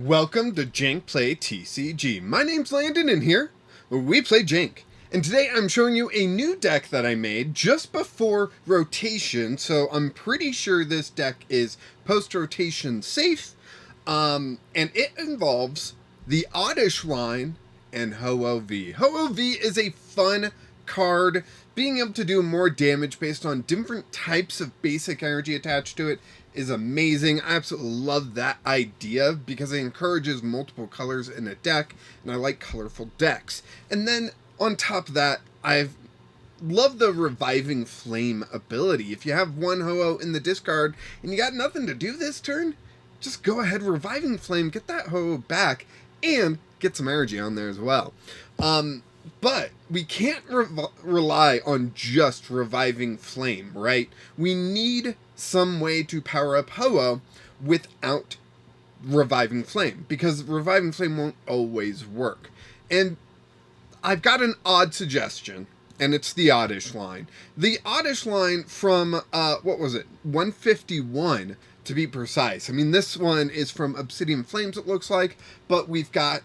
Welcome to Jank Play TCG. My name's Landon and here we play Jank. And today I'm showing you a new deck that I made just before rotation, so I'm pretty sure this deck is post-rotation safe. And it involves the Oddish line and Ho-Oh-V. Ho-Oh-V is a fun card. Being able to do more damage based on different types of basic energy attached to it is amazing. I absolutely love that idea because it encourages multiple colors in a deck, and I like colorful decks. And then on top of that, I've loved the Reviving Flame ability. If you have one Ho-Oh in the discard and you got nothing to do this turn, just go ahead, Reviving Flame, get that Ho-Oh back, and get some energy on there as well. But we can't rely on just Reviving Flame, right? We need some way to power up Ho-Oh without Reviving Flame, because Reviving Flame won't always work. And I've got an odd suggestion, and it's the Oddish line. The Oddish line from, 151 to be precise. I mean, this one is from Obsidian Flames, it looks like, but we've got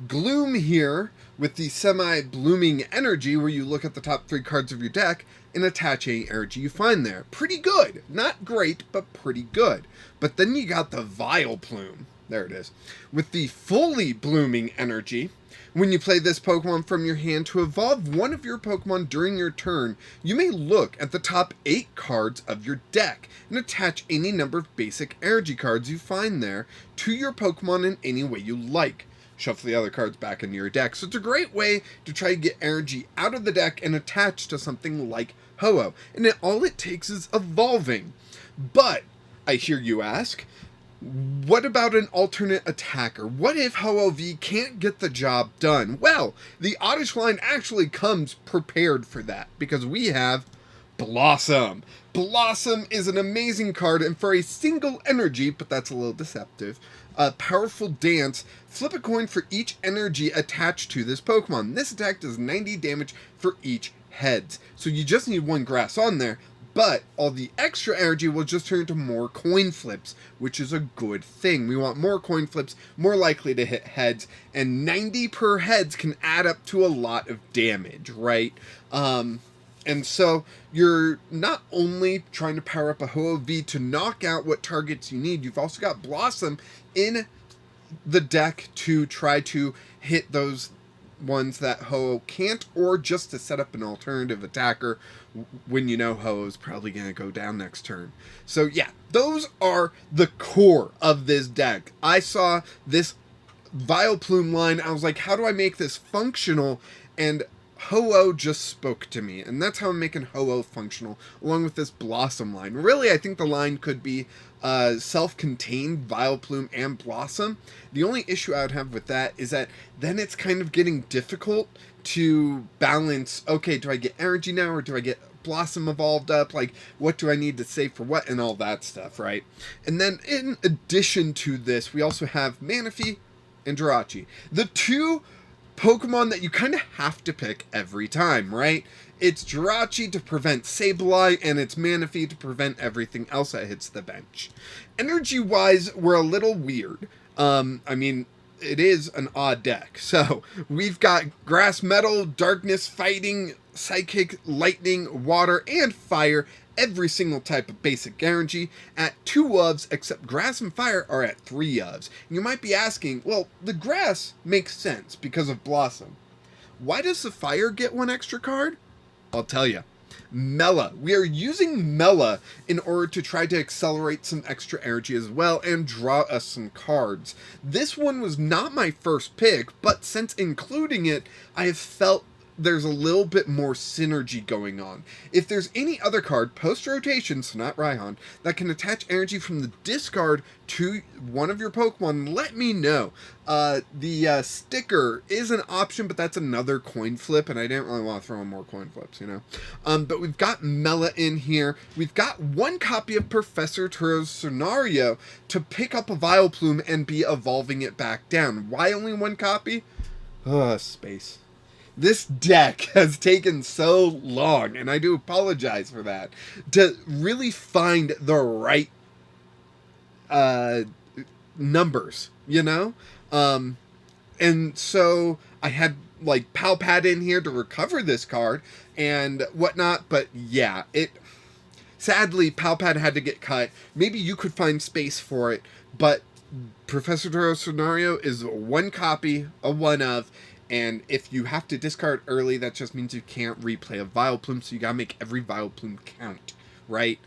Gloom here with the semi-blooming energy, where you look at the top 3 cards of your deck and attach any energy you find there. Pretty good. Not great, but pretty good. But then you got the Vileplume. There it is. With the fully blooming energy. When you play this Pokemon from your hand, to evolve one of your Pokemon during your turn, you may look at the top 8 cards of your deck and attach any number of basic energy cards you find there to your Pokemon in any way you like. Shuffle the other cards back into your deck. So it's a great way to try to get energy out of the deck and attach to something like Ho-Oh. And all it takes is evolving. But, I hear you ask, what about an alternate attacker? What if Ho-Oh-V can't get the job done? Well, the Oddish line actually comes prepared for that, because we have Bellossom. Bellossom is an amazing card, and for a single energy, but that's a little deceptive, powerful dance, flip a coin for each energy attached to this Pokemon. This attack does 90 damage for each heads. So you just need one grass on there, but all the extra energy will just turn into more coin flips, which is a good thing. We want more coin flips, more likely to hit heads, and 90 per heads can add up to a lot of damage, right? And so you're not only trying to power up a Ho-Oh-V to knock out what targets you need, you've also got Bellossom in the deck to try to hit those ones that Ho-Oh can't, or just to set up an alternative attacker when you know Ho-Oh's probably going to go down next turn. So yeah, those are the core of this deck. I saw this Vileplume line, I was like, how do I make this functional? And Ho-Oh just spoke to me, and that's how I'm making Ho-Oh functional, along with this Bellossom line. Really, I think the line could be self-contained Vileplume and Bellossom. The only issue I would have with that is that then it's kind of getting difficult to balance, okay, do I get energy now, or do I get Bellossom evolved up? Like, what do I need to save for what, and all that stuff, right? And then, in addition to this, we also have Manaphy and Jirachi. The two Pokemon that you kind of have to pick every time, right? It's Jirachi to prevent Sableye, and it's Manaphy to prevent everything else that hits the bench. Energy-wise, we're a little weird. I mean, it is an odd deck. So, we've got Grass, Metal, Darkness, Fighting, Psychic, Lightning, Water, and Fire. Every single type of basic energy at 2 ofs, except Grass and Fire are at 3 ofs. And you might be asking, well, the Grass makes sense because of Bellossom. Why does the Fire get 1 extra card? I'll tell you. Mela. We are using Mela in order to try to accelerate some extra energy as well and draw us some cards. This one was not my first pick, but since including it, I have felt there's a little bit more synergy going on. If there's any other card, post-rotation, so not Raihan, that can attach energy from the discard to one of your Pokemon, let me know. The sticker is an option, but that's another coin flip, and I didn't really want to throw in more coin flips, you know? But we've got Mela in here. We've got 1 copy of Professor Turo's Scenario to pick up a Vileplume and be evolving it back down. Why only 1 copy? Space. This deck has taken so long, and I do apologize for that, to really find the right numbers you know? And so I had like PAL pad in here to recover this card and whatnot, but yeah, sadly PAL pad had to get cut. Maybe you could find space for it, but Professor Turo's scenario is one copy, a one of, and if you have to discard early, that just means you can't replay a Vileplume, so you gotta make every Vileplume count, right?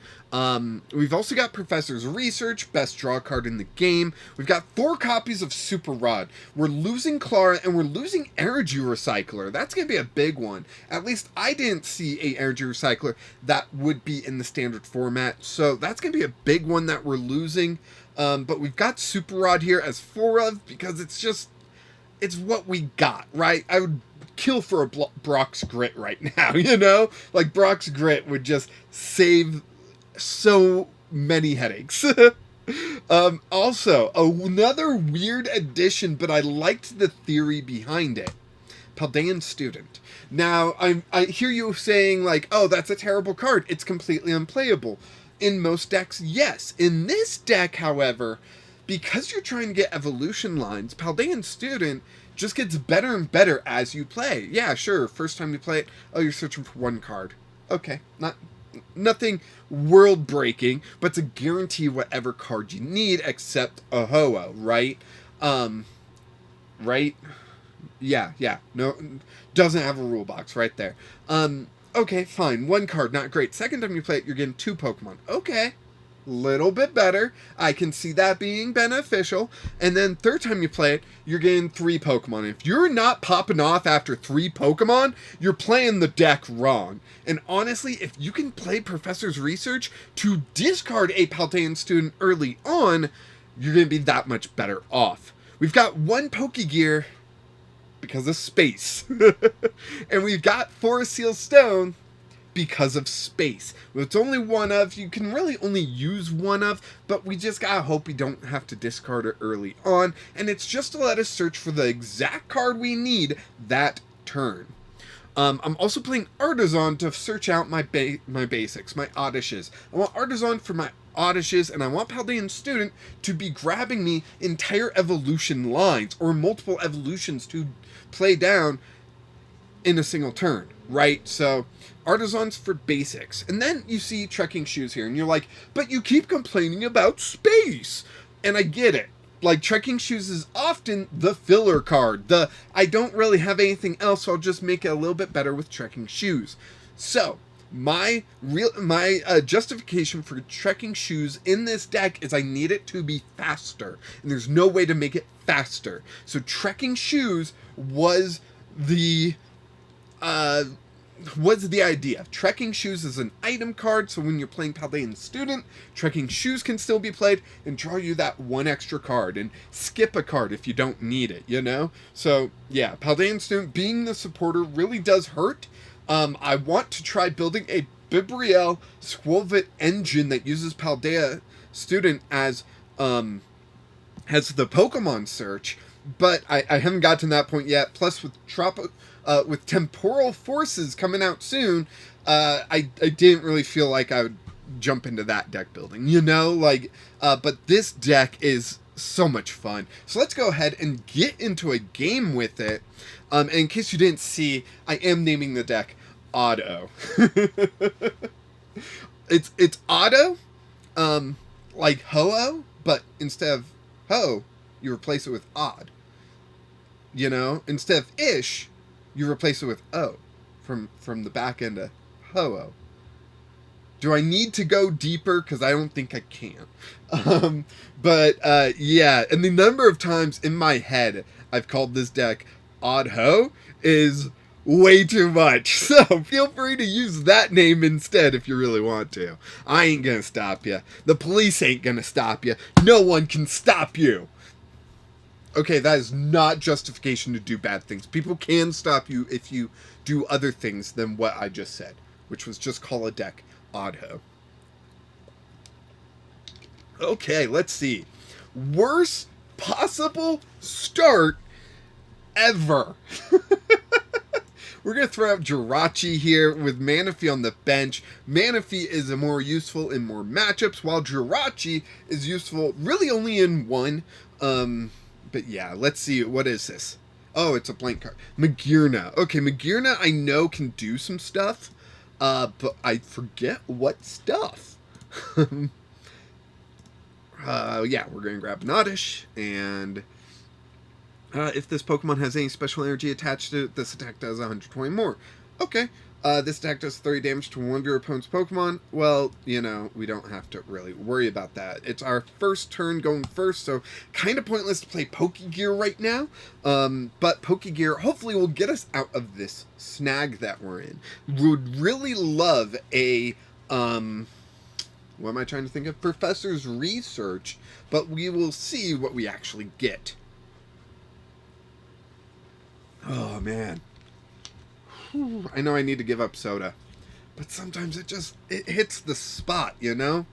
We've also got Professor's Research, best draw card in the game. We've got 4 copies of Super Rod. We're losing Clara, and we're losing Energy Recycler. That's going to be a big one. At least I didn't see a Energy Recycler that would be in the standard format, so that's going to be a big one that we're losing. But we've got Super Rod here as 4 of, because it's what we got, right? I would kill for a Brock's Grit right now, you know? Like, Brock's Grit would just save so many headaches. Also, another weird addition, but I liked the theory behind it. Paldean Student. Now, I hear you saying, like, oh, that's a terrible card. It's completely unplayable. In most decks, yes. In this deck, however, because you're trying to get evolution lines, Paldean Student just gets better and better as you play. Yeah, sure, first time you play it, oh, you're searching for 1 card. Okay, nothing world-breaking, but it's a guarantee whatever card you need, except a Ho-Oh, right? Right? Yeah, no, doesn't have a rule box right there. Okay, fine, 1 card, not great. Second time you play it, you're getting 2 Pokemon. Okay, little bit better. I can see that being beneficial. And then third time you play it, you're getting 3 Pokemon. If you're not popping off after 3 Pokemon, you're playing the deck wrong. And honestly, if you can play Professor's Research to discard a Paldean Student early on, you're going to be that much better off. We've got 1 Pokégear because of space. And we've got 4 Seal Stone because of space. Well, it's only 1 of, you can really only use 1 of, but we just gotta hope we don't have to discard it early on, and it's just to let us search for the exact card we need that turn. I'm also playing Artazon to search out my basics, my Oddishes. I want Artazon for my Oddishes, and I want Paldean Student to be grabbing me entire evolution lines, or multiple evolutions to play down in a single turn, right? So Artazon's for basics. And then you see Trekking Shoes here, and you're like, but you keep complaining about space. And I get it. Like, Trekking Shoes is often the filler card. I don't really have anything else, so I'll just make it a little bit better with Trekking Shoes. So, my justification for Trekking Shoes in this deck is I need it to be faster. And there's no way to make it faster. So Trekking Shoes was the idea. Trekking Shoes is an item card, so when you're playing Paldean Student, Trekking Shoes can still be played and draw you that 1 extra card and skip a card if you don't need it, you know? So, yeah, Paldean Student being the supporter really does hurt. I want to try building a Bibriel Squilvit engine that uses Paldean Student as the Pokemon search, but I haven't gotten to that point yet. Plus, with Temporal Forces coming out soon, I didn't really feel like I would jump into that deck building, you know? Like, but this deck is so much fun. So let's go ahead and get into a game with it. And in case you didn't see, I am naming the deck Auto. It's Auto, like Ho-Oh, but instead of Ho, you replace it with Odd. You know? Instead of Ish, you replace it with O from the back end of Ho-Oh. Do I need to go deeper? Because I don't think I can. Yeah, and the number of times in my head I've called this deck Odd Ho is way too much. So feel free to use that name instead if you really want to. I ain't gonna stop you. The police ain't gonna stop you. No one can stop you. Okay, that is not justification to do bad things. People can stop you if you do other things than what I just said, which was just call a deck Odd Ho. Okay, let's see. Worst possible start ever. We're going to throw out Jirachi here with Manaphy on the bench. Manaphy is more useful in more matchups, while Jirachi is useful really only in one. But yeah, let's see. What is this? Oh, it's a blank card. Magearna. Okay, Magearna I know can do some stuff, but I forget what stuff. Yeah, we're going to grab an Oddish, and if this Pokemon has any special energy attached to it, this attack does 120 more. Okay. This attack does 30 damage to one of your opponent's Pokemon. Well, you know, we don't have to really worry about that. It's our first turn going first, so kind of pointless to play Pokégear right now. But Pokégear hopefully will get us out of this snag that we're in. Would really love a, what am I trying to think of? Professor's Research, but we will see what we actually get. Oh, man. I know I need to give up soda, but sometimes it hits the spot, you know?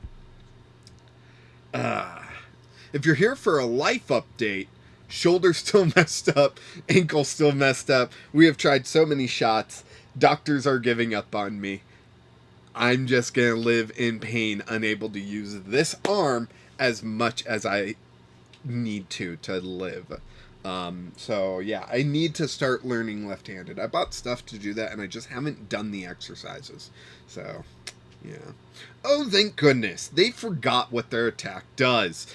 If you're here for a life update, shoulder still messed up, ankle still messed up. We have tried so many shots. Doctors are giving up on me. I'm just going to live in pain, unable to use this arm as much as I need to live. So yeah, I need to start learning left-handed. I bought stuff to do that, and I just haven't done the exercises. So, yeah. Oh, thank goodness. They forgot what their attack does.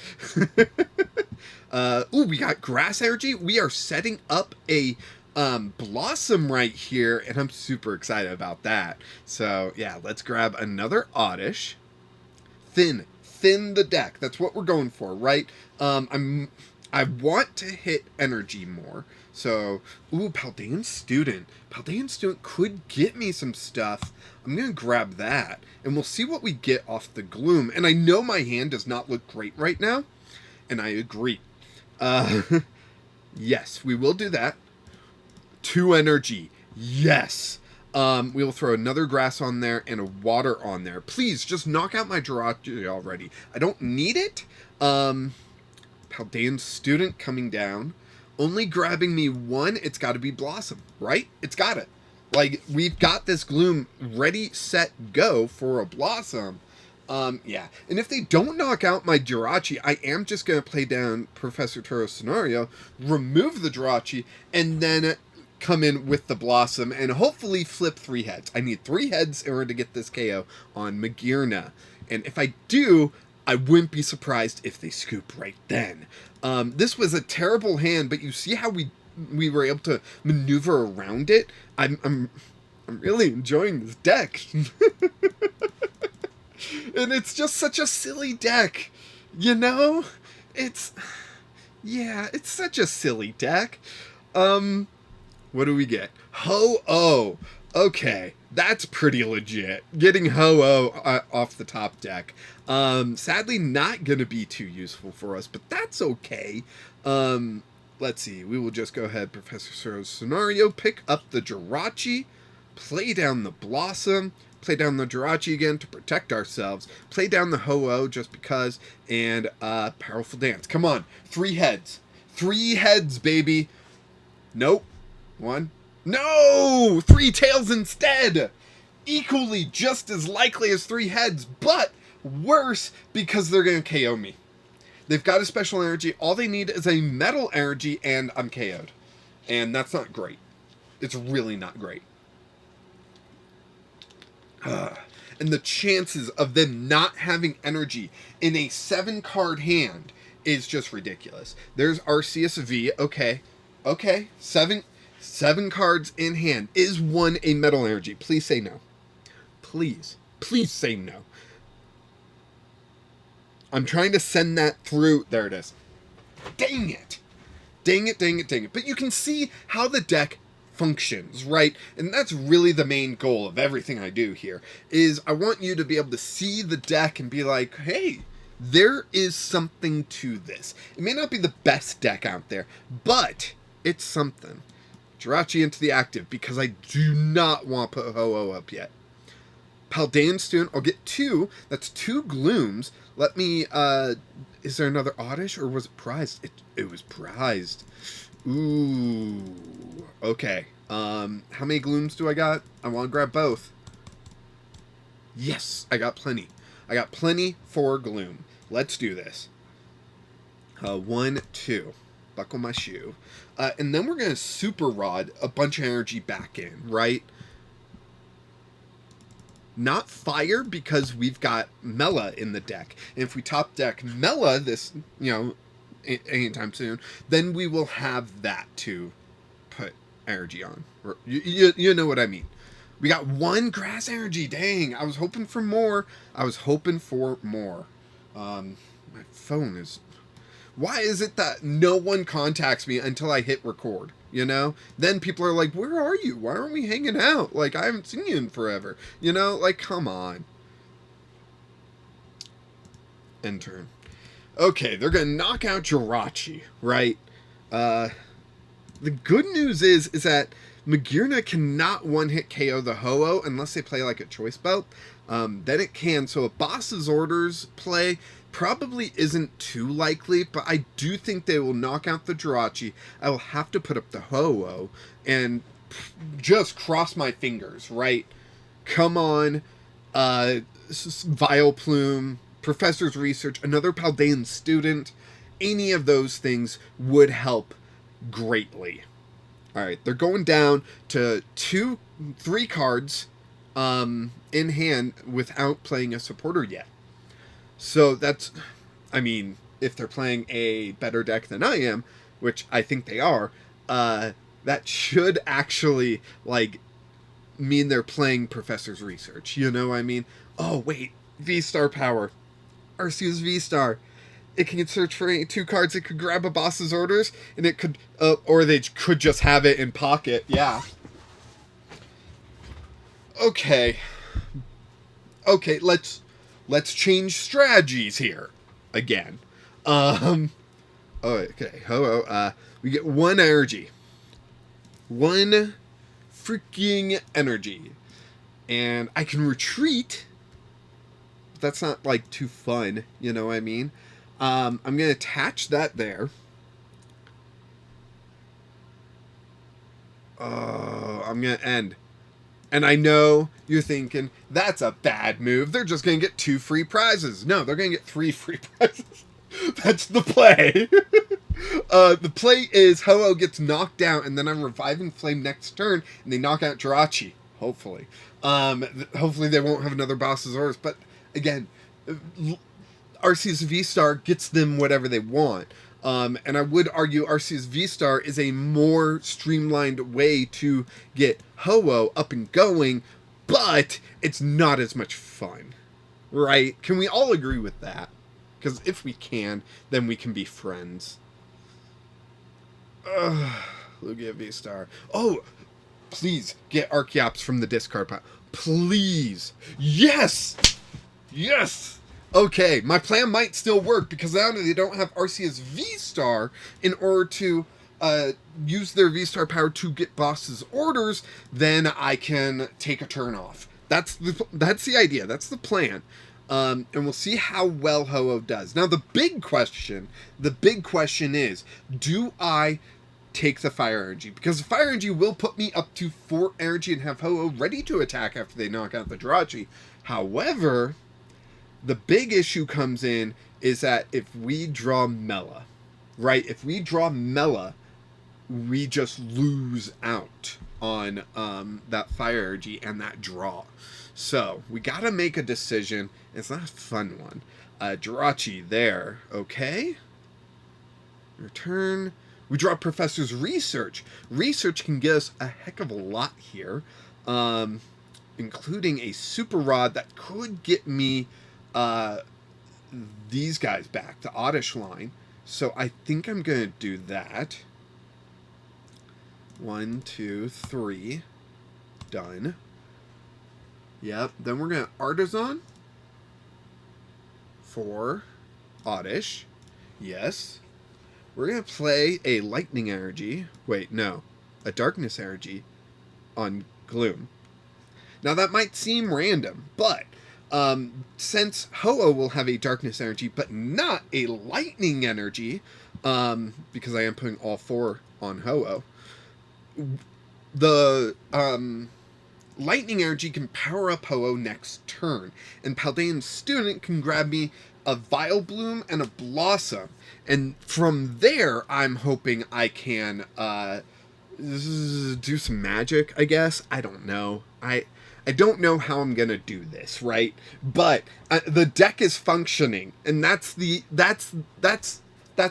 Ooh, we got grass energy. We are setting up a Bellossom right here, and I'm super excited about that. So, yeah, let's grab another Oddish. Thin the deck. That's what we're going for, right? I want to hit energy more. So, ooh, Paldean Student. Paldean Student could get me some stuff. I'm going to grab that. And we'll see what we get off the Gloom. And I know my hand does not look great right now. And I agree. Yes, we will do that. 2 energy. Yes. We will throw another grass on there and a water on there. Please, just knock out my Jirachi already. I don't need it. Paldean Student coming down. Only grabbing me 1. It's got to be Bellossom, right? It's got it. Like, we've got this Gloom ready, set, go for a Bellossom. Yeah. And if they don't knock out my Jirachi, I am just going to play down Professor Turo's scenario, remove the Jirachi, and then come in with the Bellossom and hopefully flip 3 heads. I need 3 heads in order to get this KO on Magearna. And if I do, I wouldn't be surprised if they scoop right then. This was a terrible hand, but you see how we were able to maneuver around it? I'm really enjoying this deck. And it's just such a silly deck, you know? It's such a silly deck. What do we get? Ho-Oh. Okay, that's pretty legit. Getting Ho-Oh off the top deck. Sadly, not going to be too useful for us, but that's okay. Let's see. We will just go ahead, Professor Turo's scenario, pick up the Jirachi, play down the Bellossom, play down the Jirachi again to protect ourselves, play down the Ho-Oh just because, and Powerful Dance. Come on, 3 heads. 3 heads, baby. Nope. 1. No! 3 tails instead! Equally just as likely as 3 heads, but worse because they're going to KO me. They've got a special energy. All they need is a metal energy, and I'm KO'd. And that's not great. It's really not great. And the chances of them not having energy in a 7-card hand is just ridiculous. There's our CSV. Okay. 7 cards in hand. Is 1 a metal energy? Please say no. Please say no. I'm trying to send that through. There it is. Dang it. But you can see how the deck functions, right? And that's really the main goal of everything I do here, is I want you to be able to see the deck and be like, hey, there is something to this. It may not be the best deck out there, but it's something. Jirachi into the active, because I do not want to put Ho-Oh up yet. Paldean Student, I'll get 2. That's 2 Glooms. Let me, is there another Oddish, or was it prized? It was prized. Ooh, okay. How many Glooms do I got? I want to grab both. Yes, I got plenty. I got plenty for Gloom. Let's do this. 1, 2. buckle my shoe. And then we're going to Super Rod a bunch of energy back in, right? Not fire, because we've got Mela in the deck. And if we top deck Mela this, anytime soon, then we will have that to put energy on. You know what I mean. We got one grass energy. Dang, I was hoping for more. My phone is... Why is it that no one contacts me until I hit record? Then people are like, where are you? Why aren't we hanging out? Like, I haven't seen you in forever. Like, come on. End turn. Okay, they're going to knock out Jirachi, right? The good news is that Magearna cannot one-hit KO the Ho-Oh unless they play like a choice belt. Then it can. So a boss's orders play probably isn't too likely, but I do think they will knock out the Jirachi. I will have to put up the Ho-Oh and just cross my fingers, right? Come on, Vileplume, Professor's Research, another Paldean Student. Any of those things would help greatly. Alright, they're going down to 3 cards in hand without playing a supporter yet. So that's, if they're playing a better deck than I am, which I think they are, that should actually, mean they're playing Professor's Research. Oh, wait, V-Star power. Arceus V-Star. It can search for 2 cards. It could grab a boss's orders, and it could, or they could just have it in pocket. Yeah. Okay, let's change strategies here again. Okay, we get 1 energy. 1 freaking energy. And I can retreat. But that's not, too fun, you know what I mean? I'm going to attach that there. I'm going to end. And I know you're thinking, that's a bad move. They're just going to get 2 free prizes. No, they're going to get 3 free prizes. That's the play. The play is Ho-Oh gets knocked out, and then I'm reviving Flame next turn, and they knock out Jirachi. Hopefully. Hopefully they won't have another boss's orders. But, again, Arceus V-Star gets them whatever they want. And I would argue Arceus V-Star is a more streamlined way to get Ho-Oh up and going, but it's not as much fun, right? Can we all agree with that? Because if we can, then we can be friends. Lugia V-Star. Oh, please get Archeops from the discard pile. Please. Yes! Yes! Okay, my plan might still work, because now they don't have Arceus V-Star in order to use their V-Star power to get boss's orders, then I can take a turn off. That's the idea. That's the plan. And we'll see how well Ho-Oh does. Now, the big question is, do I take the fire energy? Because the fire energy will put me up to 4 energy and have Ho-Oh ready to attack after they knock out the Jirachi. However, the big issue comes in is that if we draw Mela, right? If we draw Mela, we just lose out on that fire energy and that draw. So we got to make a decision. It's not a fun one. Jirachi there. Okay. Return. We draw Professor's Research. Research can get us a heck of a lot here, including a Super Rod that could get me these guys back, the Oddish line. So I think I'm going to do that. 1, 2, 3. Done. Yep. Then we're going to Artazon. 4. Oddish. Yes. We're going to play a Lightning Energy. Wait, no. A Darkness Energy on Gloom. Now that might seem random, but since Ho-Oh will have a Darkness Energy, but not a Lightning Energy, because I am putting all 4 on Ho-Oh, the Lightning Energy can power up Ho-Oh next turn, and Paldean Student can grab me a Vileplume and a Bellossom. And from there, I'm hoping I can do some magic, I guess. I don't know. I don't know how I'm gonna do this, right? But the deck is functioning, and that's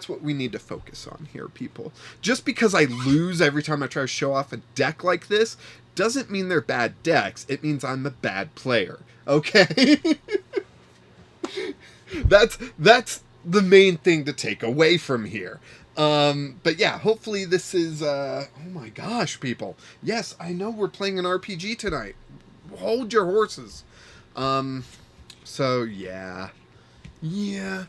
what we need to focus on here, people. Just because I lose every time I try to show off a deck like this doesn't mean they're bad decks. It means I'm a bad player. Okay? That's the main thing to take away from here. But yeah, hopefully this is, oh my gosh, people. Yes, I know we're playing an RPG tonight. Hold your horses. So yeah. Yeah.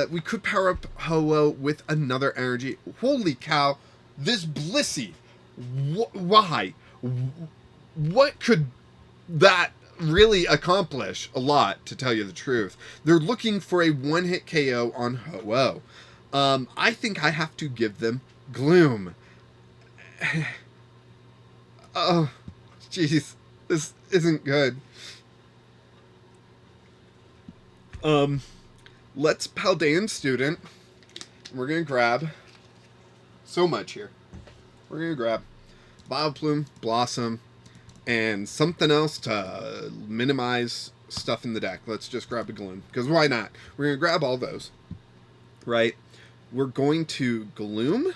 We could power up Ho-Oh with another energy. Holy cow. This Blissey. Why? What could that really accomplish? A lot, to tell you the truth. They're looking for a one-hit KO on Ho-Oh. I think I have to give them Gloom. Oh, jeez. This isn't good. Let's Paldean Student. We're going to grab so much here. We're going to grab Vileplume, Bellossom, and something else to minimize stuff in the deck. Let's just grab a Gloom, because why not? We're going to grab all those, right? We're going to Gloom.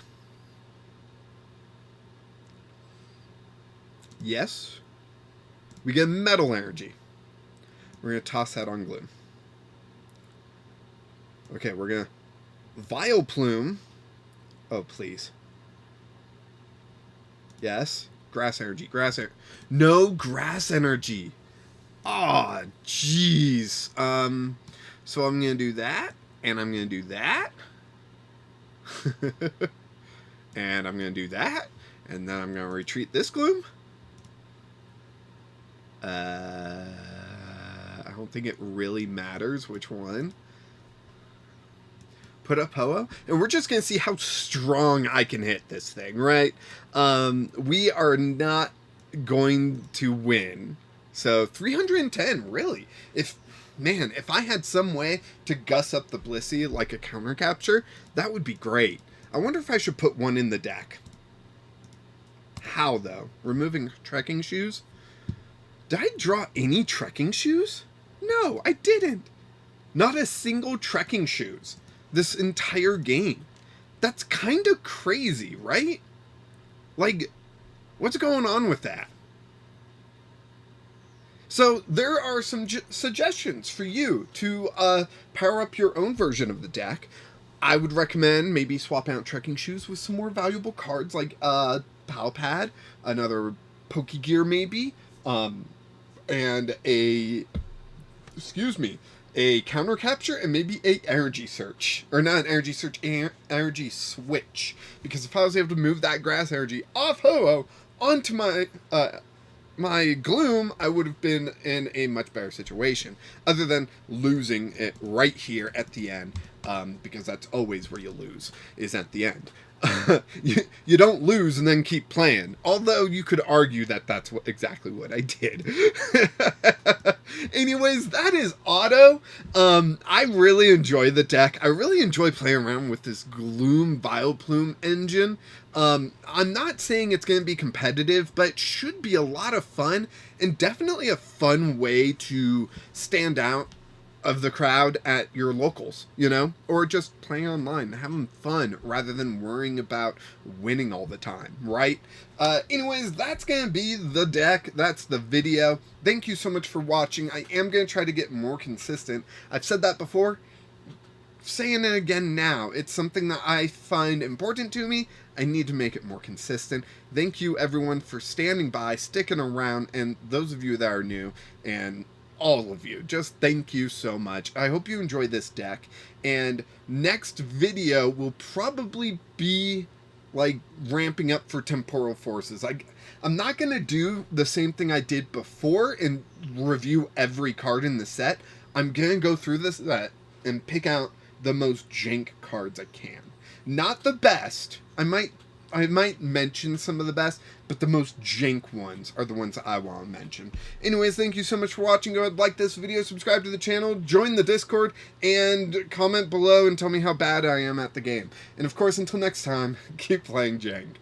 Yes. We get Metal Energy. We're going to toss that on Gloom. Okay, we're going to Vileplume. Oh, please. Yes. Grass Energy. Grass Energy. No Grass Energy. Aw, oh, jeez. So I'm going to do that. And I'm going to do that. And I'm going to do that. And then I'm going to retreat this Gloom. I don't think it really matters which one. Put up Ho-Oh, and we're just going to see how strong I can hit this thing, right? We are not going to win. So 310, really. If I had some way to guss up the Blissey like a counter capture, that would be great. I wonder if I should put one in the deck. How, though? Removing Trekking Shoes? Did I draw any Trekking Shoes? No, I didn't. Not a single Trekking Shoes this entire game. That's kind of crazy, right? Like, what's going on with that? So there are some suggestions for you to power up your own version of the deck. I would recommend maybe swapping out Trekking Shoes with some more valuable cards like PAL Pad, another Pokégear maybe, and a counter capture, and maybe a energy search. Or not an energy search, energy switch. Because if I was able to move that grass energy off Ho-Oh onto my my Gloom, I would have been in a much better situation. Other than losing it right here at the end. Because that's always where you lose, is at the end. You don't lose and then keep playing. Although you could argue that that's exactly what I did. Anyways, that is Auto. I really enjoy the deck. I really enjoy playing around with this Gloom Vileplume engine. I'm not saying it's going to be competitive, but it should be a lot of fun, and definitely a fun way to stand out of the crowd at your locals, you know, or just playing online, having fun rather than worrying about winning all the time, right? Anyways, that's going to be the deck. That's the video. Thank you so much for watching. I am going to try to get more consistent. I've said that before, saying it again now. It's something that I find important to me. I need to make it more consistent. Thank you everyone for standing by, sticking around, and those of you that are new, and all of you, just thank you so much. I hope you enjoy this deck, and next video will probably be like ramping up for temporal forces. I'm not gonna do the same thing I did before and review every card in the set. I'm gonna go through this set and pick out the most jank cards I can. Not the best. I might I might mention some of the best, but the most jank ones are the ones I want to mention. Anyways, thank you so much for watching. Go ahead, like this video, subscribe to the channel, join the Discord, and comment below and tell me how bad I am at the game. And of course, until next time, keep playing Jank.